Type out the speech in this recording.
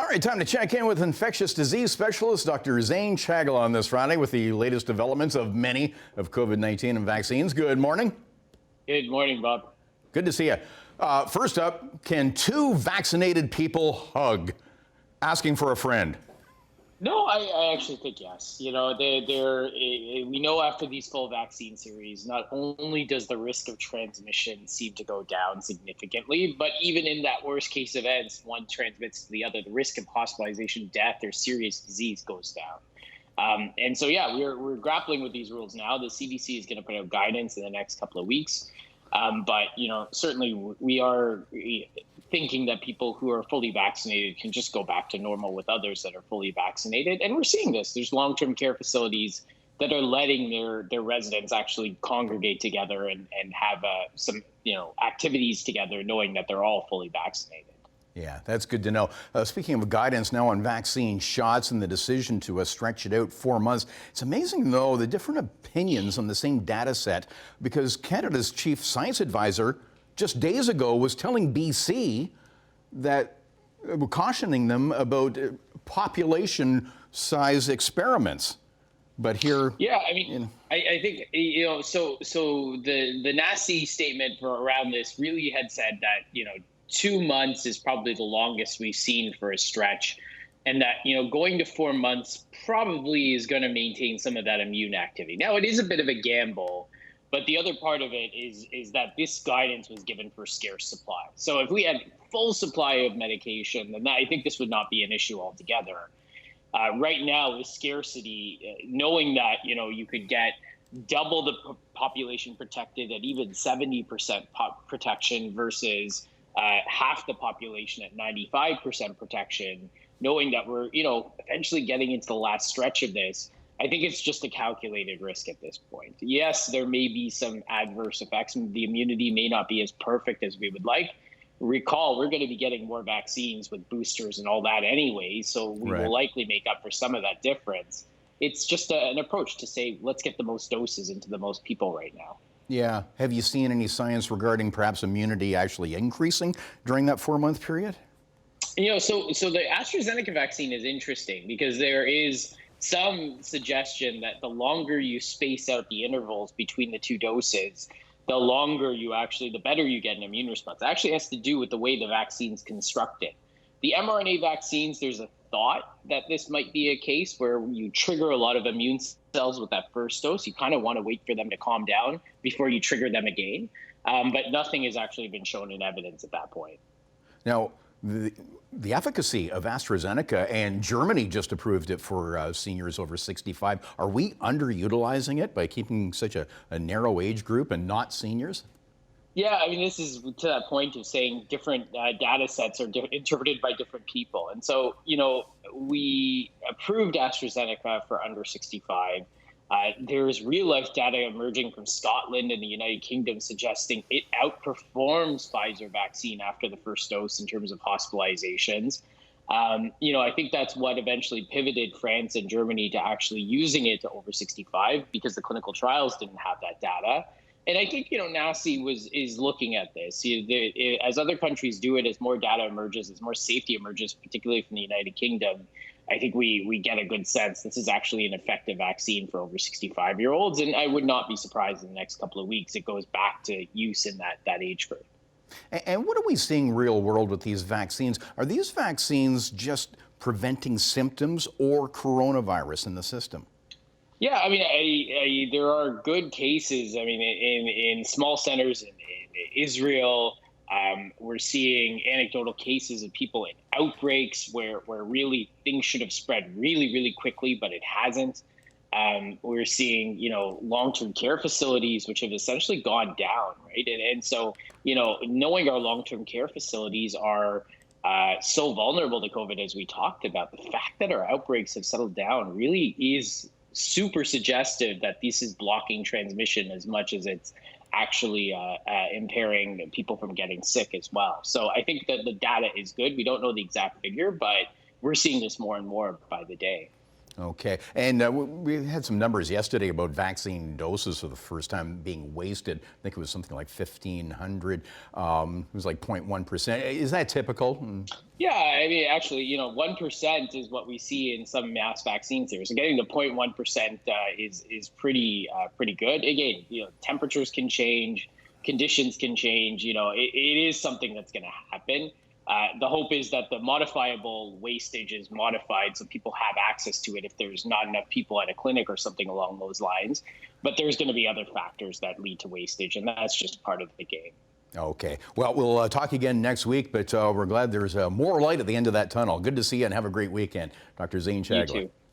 All right, time to check in with infectious disease specialist Dr. Zain Chagla on this Friday with the latest developments of many of COVID-19 and vaccines. Good morning. Good morning, Bob. Good to see you. First up, can two vaccinated people hug? Asking for a friend. No, I actually think yes. You know, we know after these full vaccine series, not only does the risk of transmission seem to go down significantly, but even in that worst case events, one transmits to the other, the risk of hospitalization, death, or serious disease goes down. And so, yeah, we're grappling with these rules now. The CDC is going to put out guidance in the next couple of weeks. But, you know, certainly we are thinking that people who are fully vaccinated can just go back to normal with others that are fully vaccinated. And we're seeing this. There's long-term care facilities that are letting their residents actually congregate together and have some, activities together, knowing that they're all fully vaccinated. Yeah, that's good to know. Speaking of guidance now on vaccine shots and the decision to stretch it out 4 months, it's amazing, though, the different opinions on the same data set, because Canada's chief science advisor just days ago was telling BC that, cautioning them about population size experiments. But here, yeah, I mean, I think, so the NACI statement for around this really had said that, 2 months is probably the longest we've seen for a stretch, and that, going to 4 months probably is going to maintain some of that immune activity. Now, it is a bit of a gamble, but the other part of it is that this guidance was given for scarce supply. So if we had full supply of medication, then I think this would not be an issue altogether. Right now, with scarcity, knowing that, you could get double the population protected at even 70% protection versus half the population at 95% protection, knowing that we're, eventually getting into the last stretch of this, I think it's just a calculated risk at this point. Yes, there may be some adverse effects, and the immunity may not be as perfect as we would like. Recall, we're going to be getting more vaccines with boosters and all that anyway, so we will likely make up for some of that difference. It's just an approach to say, let's get the most doses into the most people right now. Yeah. Have you seen any science regarding perhaps immunity actually increasing during that 4-month period? So the AstraZeneca vaccine is interesting because there is some suggestion that the longer you space out the intervals between the two doses, the better you get an immune response. It actually has to do with the way the vaccine's constructed. The mRNA vaccines, there's a thought that this might be a case where you trigger a lot of immune cells with that first dose. You kind of want to wait for them to calm down before you trigger them again. But nothing has actually been shown in evidence at that point. Now, the efficacy of AstraZeneca, and Germany just approved it for seniors over 65. Are we underutilizing it by keeping such a narrow age group and not seniors? Yeah, I mean, this is to that point of saying different data sets are interpreted by different people. And so, we approved AstraZeneca for under 65. There's real-life data emerging from Scotland and the United Kingdom suggesting it outperforms Pfizer vaccine after the first dose in terms of hospitalizations. I think that's what eventually pivoted France and Germany to actually using it to over 65 because the clinical trials didn't have that data. And I think, NACI is looking at this. As other countries do it, as more data emerges, as more safety emerges, particularly from the United Kingdom, I think we get a good sense this is actually an effective vaccine for over 65-year-olds. And I would not be surprised in the next couple of weeks it goes back to use in that age group. And what are we seeing real world with these vaccines? Are these vaccines just preventing symptoms or coronavirus in the system? Yeah, I mean, there are good cases. I mean, in small centers in Israel, we're seeing anecdotal cases of people in outbreaks where really things should have spread really, really quickly, but it hasn't. We're seeing, long-term care facilities, which have essentially gone down, right? And so, knowing our long-term care facilities are so vulnerable to COVID, as we talked about, the fact that our outbreaks have settled down really is super suggestive that this is blocking transmission as much as it's actually impairing people from getting sick as well. So I think that the data is good. We don't know the exact figure, but we're seeing this more and more by the day. Okay, and we had some numbers yesterday about vaccine doses for the first time being wasted. I think it was something like 1,500. It was like 0.1%. Is that typical? Yeah, I mean, actually, 1% is what we see in some mass vaccine series. So getting to 0.1% is pretty good. Again, temperatures can change, conditions can change. It is something that's going to happen. The hope is that the modifiable wastage is modified so people have access to it if there's not enough people at a clinic or something along those lines. But there's going to be other factors that lead to wastage, and that's just part of the game. Okay. Well, we'll talk again next week, but we're glad there's more light at the end of that tunnel. Good to see you and have a great weekend. Dr. Zain Chagla. You too.